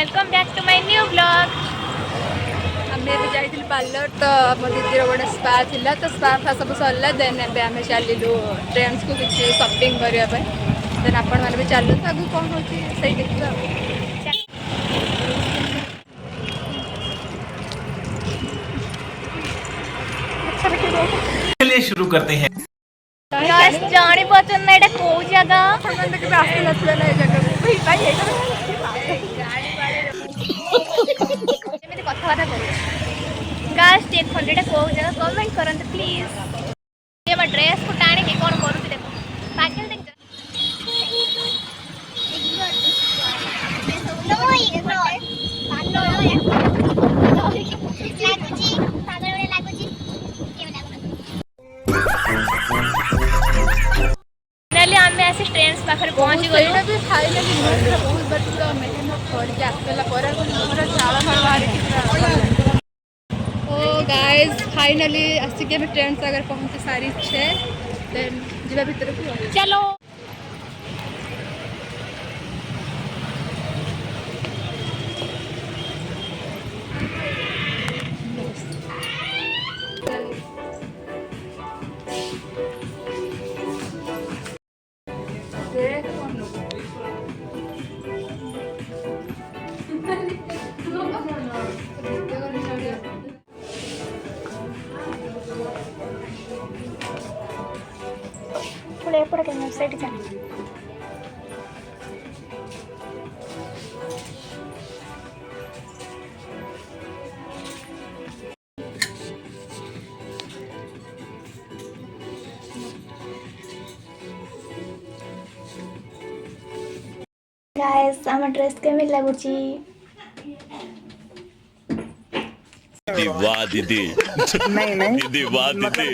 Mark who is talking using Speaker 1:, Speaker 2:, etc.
Speaker 1: Welcome back to my new blog.
Speaker 2: आम जाइल parlour तो मो दीदी गोटे स्पा थिला तो स्पा फा सब सरला देन आम चलू ट्रेंड्स को किसी शॉपिंग करने देन आपण मैंने भी चलु तो आगे कौन होती देखा।
Speaker 3: चलिए शुरू करते हैं।
Speaker 1: जानी पचन ना एटा को जगह
Speaker 2: आसते नथिला ना जगह
Speaker 1: एमती कथबार्ता कर गाइस देखो एटा को जगह कमेंट करंत प्लीज। ये मैं ड्रेस को टाणी के कोन करू देखो पागल देख आम ऐसे ट्रेंड्स पाखे पहुँच गए
Speaker 2: भी फाइनली बहुत बड़ा मेहनत करके आसला ओ गाइस फाइनली आसिक ट्रेंड्स अगर पहुंची सारी छे देन जीवा भीतर को
Speaker 1: चलो। ఎప్పుడు వెబ్సైట్ చండి गाइस आम ड्रेस केमी लागुची
Speaker 4: दीदी वाह दीदी नहीं दीदी वाह दीदी